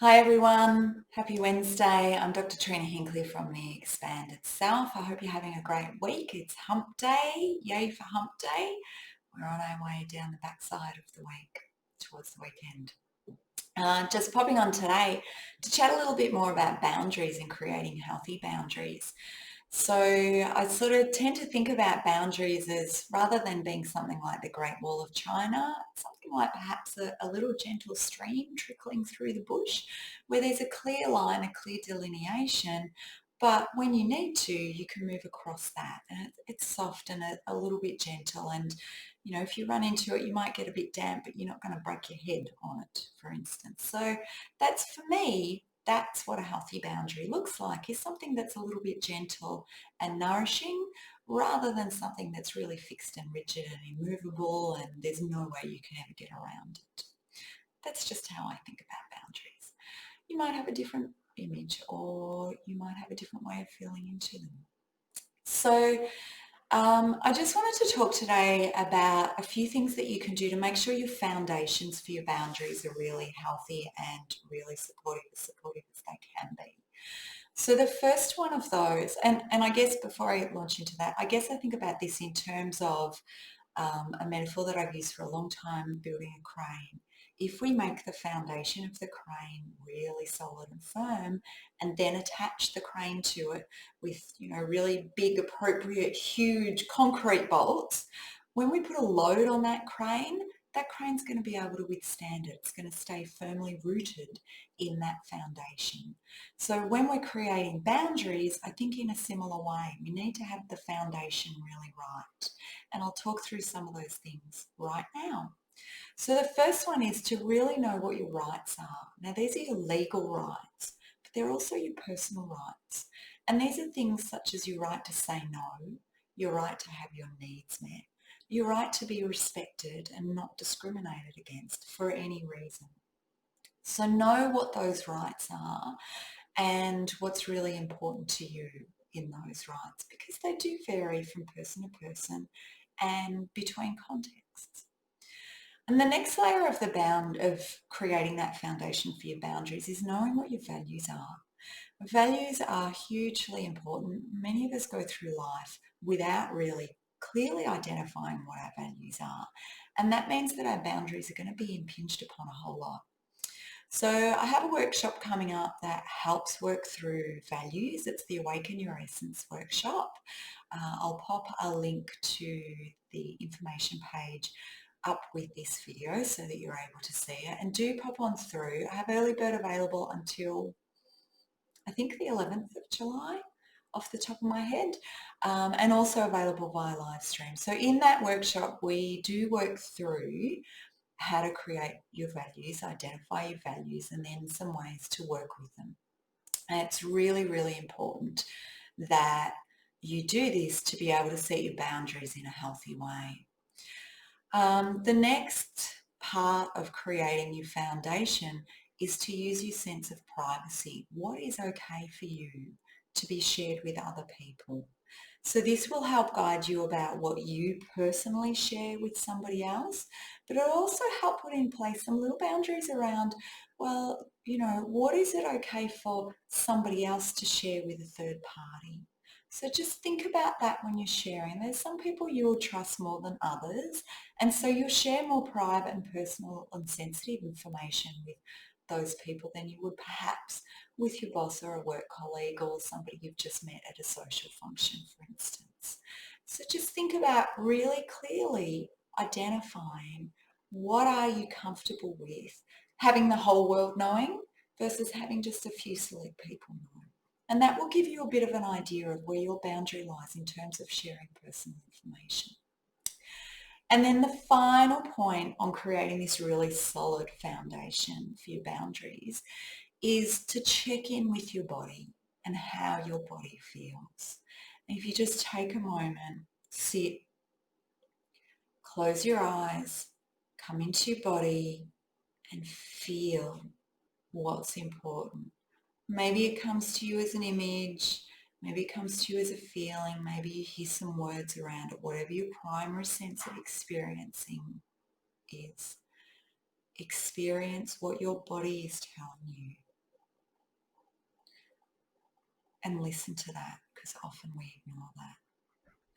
Hi everyone, happy Wednesday. I'm Dr. Trina Hinkley from the Expanded Self. I hope you're having a great week. It's hump day, yay for hump day. We're on our way down the backside of the week towards the weekend. Just popping on today to chat a little bit more about boundaries and creating healthy boundaries. So I sort of tend to think about boundaries as rather than being something like the Great Wall of China, something like perhaps a little gentle stream trickling through the bush where there's a clear line, a clear delineation, but when you need to, you can move across that. And it's soft and a little bit gentle. And, if you run into it, you might get a bit damp, but you're not going to break your head on it, for instance. So that's for me, that's what a healthy boundary looks like, is something that's a little bit gentle and nourishing rather than something that's really fixed and rigid and immovable and there's no way you can ever get around it. That's just how I think about boundaries. You might have a different image or you might have a different way of feeling into them. So I just wanted to talk today about a few things that you can do to make sure your foundations for your boundaries are really healthy and really supportive as they can be. So the first one of those, and I guess before I launch into that, I guess I think about this in terms of a metaphor that I've used for a long time, building a crane. If we make the foundation of the crane really solid and firm and then attach the crane to it with, really big, appropriate, huge concrete bolts, when we put a load on that crane's going to be able to withstand it. It's going to stay firmly rooted in that foundation. So when we're creating boundaries, I think in a similar way, we need to have the foundation really right. And I'll talk through some of those things right now. So the first one is to really know what your rights are. Now these are your legal rights, but they're also your personal rights. And these are things such as your right to say no, your right to have your needs met, your right to be respected and not discriminated against for any reason. So know what those rights are and what's really important to you in those rights, because they do vary from person to person and between contexts. And the next layer of the bound of creating that foundation for your boundaries is knowing what your values are. Values are hugely important. Many of us go through life without really clearly identifying what our values are. And that means that our boundaries are going to be impinged upon a whole lot. So I have a workshop coming up that helps work through values. It's the Awaken Your Essence workshop. I'll pop a link to the information page up with this video so that you're able to see it. And do pop on through. I have early bird available until I think the 11th of July off the top of my head, and also available via live stream. So in that workshop, we do work through how to create your values, identify your values, and then some ways to work with them. And it's really, really important that you do this to be able to set your boundaries in a healthy way. The next part of creating your foundation is to use your sense of privacy. What is okay for you to be shared with other people? So this will help guide you about what you personally share with somebody else, but it'll also help put in place some little boundaries around, well, what is it okay for somebody else to share with a third party? So just think about that when you're sharing. There's some people you will trust more than others, and so you'll share more private and personal and sensitive information with those people than you would perhaps with your boss or a work colleague or somebody you've just met at a social function, for instance. So just think about really clearly identifying what are you comfortable with having the whole world knowing versus having just a few select people know. And that will give you a bit of an idea of where your boundary lies in terms of sharing personal information. And then the final point on creating this really solid foundation for your boundaries is to check in with your body and how your body feels. And if you just take a moment, sit, close your eyes, come into your body and feel what's important. Maybe it comes to you as an image, maybe it comes to you as a feeling, maybe you hear some words around it, whatever your primary sense of experiencing is. Experience what your body is telling you. and listen to that, because often we ignore that.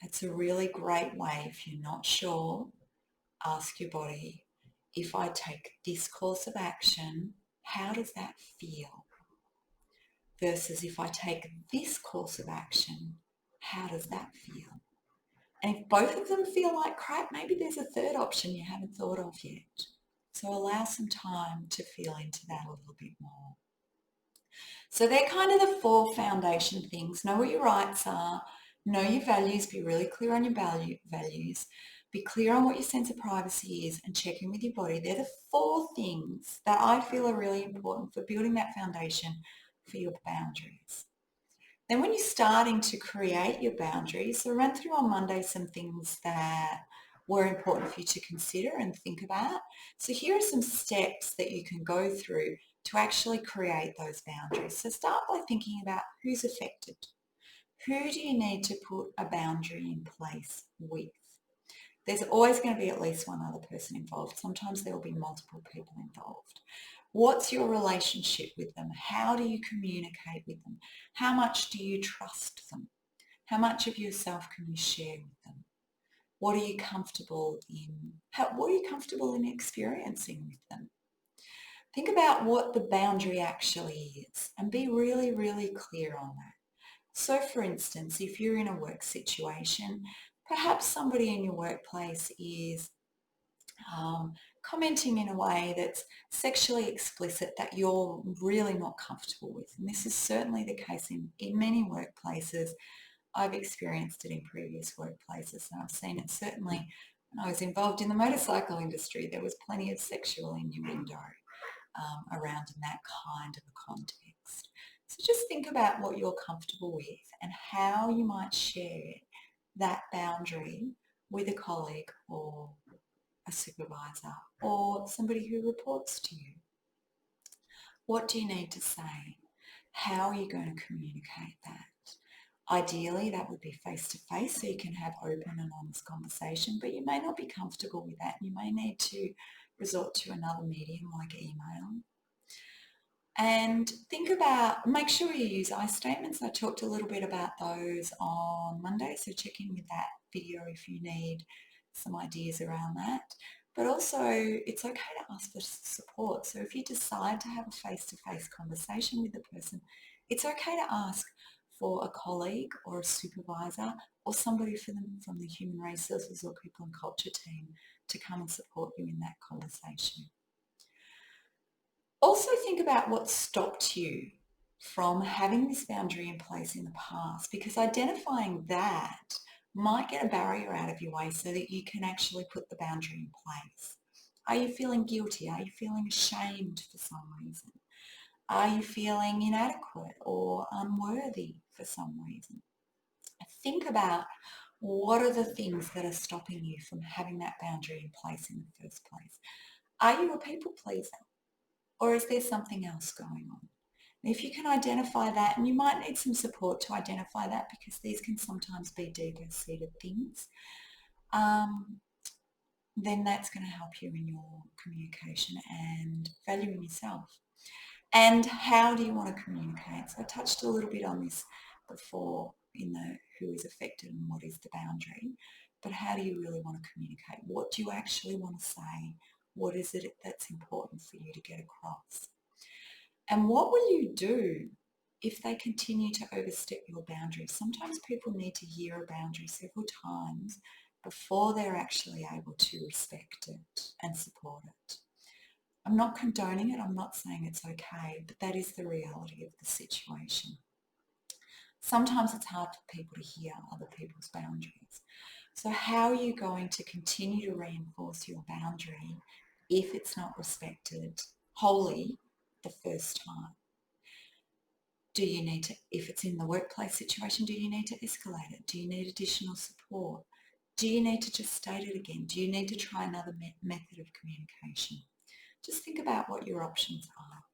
It's a really great way, if you're not sure, ask your body, if I take this course of action, how does that feel? Versus if I take this course of action, how does that feel? And if both of them feel like crap, maybe there's a third option you haven't thought of yet. So allow some time to feel into that a little bit more. So they're kind of the 4 foundation things. Know what your rights are, know your values, be really clear on your values, be clear on what your sense of privacy is, and check in with your body. They're the 4 things that I feel are really important for building that foundation for your boundaries. Then when you're starting to create your boundaries, so I ran through on Monday some things that were important for you to consider and think about. So here are some steps that you can go through to actually create those boundaries. So start by thinking about who's affected. Who do you need to put a boundary in place with? There's always going to be at least one other person involved. Sometimes there will be multiple people involved. What's your relationship with them? How do you communicate with them? How much do you trust them? How much of yourself can you share with them? What are you comfortable in? What are you comfortable in experiencing with them? Think about what the boundary actually is and be really, really clear on that. So for instance, if you're in a work situation, perhaps somebody in your workplace is commenting in a way that's sexually explicit that you're really not comfortable with. And this is certainly the case in many workplaces. I've experienced it in previous workplaces, and I've seen it certainly when I was involved in the motorcycle industry. There was plenty of sexual innuendo around in that kind of a context. So just think about what you're comfortable with and how you might share that boundary with a colleague or a supervisor or somebody who reports to you. What do you need to say? How are you going to communicate that? Ideally, that would be face-to-face, so you can have open and honest conversation, but you may not be comfortable with that. You may need to resort to another medium like email. And make sure you use I statements. I talked a little bit about those on Monday, so check in with that video if you need some ideas around that. But also, it's okay to ask for support. So if you decide to have a face-to-face conversation with the person, it's okay to ask for a colleague or a supervisor or somebody from the human resources or people and culture team to come and support you in that conversation. Also think about what stopped you from having this boundary in place in the past, because identifying that might get a barrier out of your way so that you can actually put the boundary in place. Are you feeling guilty? Are you feeling ashamed for some reason? Are you feeling inadequate or unworthy for some reason? Think about what are the things that are stopping you from having that boundary in place in the first place. Are you a people pleaser? Or is there something else going on? And if you can identify that, and you might need some support to identify that because these can sometimes be deeper seated things, then that's going to help you in your communication and valuing yourself. And how do you want to communicate? So I touched a little bit on this before in the who is affected and what is the boundary, but how do you really want to communicate? What do you actually want to say? What is it that's important for you to get across? And what will you do if they continue to overstep your boundaries? Sometimes people need to hear a boundary several times before they're actually able to respect it and support it. I'm not condoning it, I'm not saying it's okay, but that is the reality of the situation. Sometimes it's hard for people to hear other people's boundaries. So how are you going to continue to reinforce your boundary if it's not respected wholly the first time? Do you need to, if it's in the workplace situation, do you need to escalate it? Do you need additional support? Do you need to just state it again? Do you need to try another method of communication? Just think about what your options are.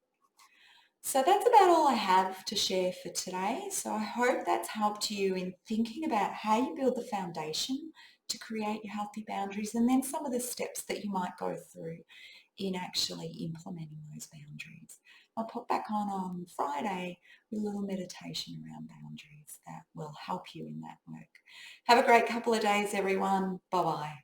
So that's about all I have to share for today. So I hope that's helped you in thinking about how you build the foundation to create your healthy boundaries, and then some of the steps that you might go through in actually implementing those boundaries. I'll pop back on Friday with a little meditation around boundaries that will help you in that work. Have a great couple of days, everyone. Bye-bye.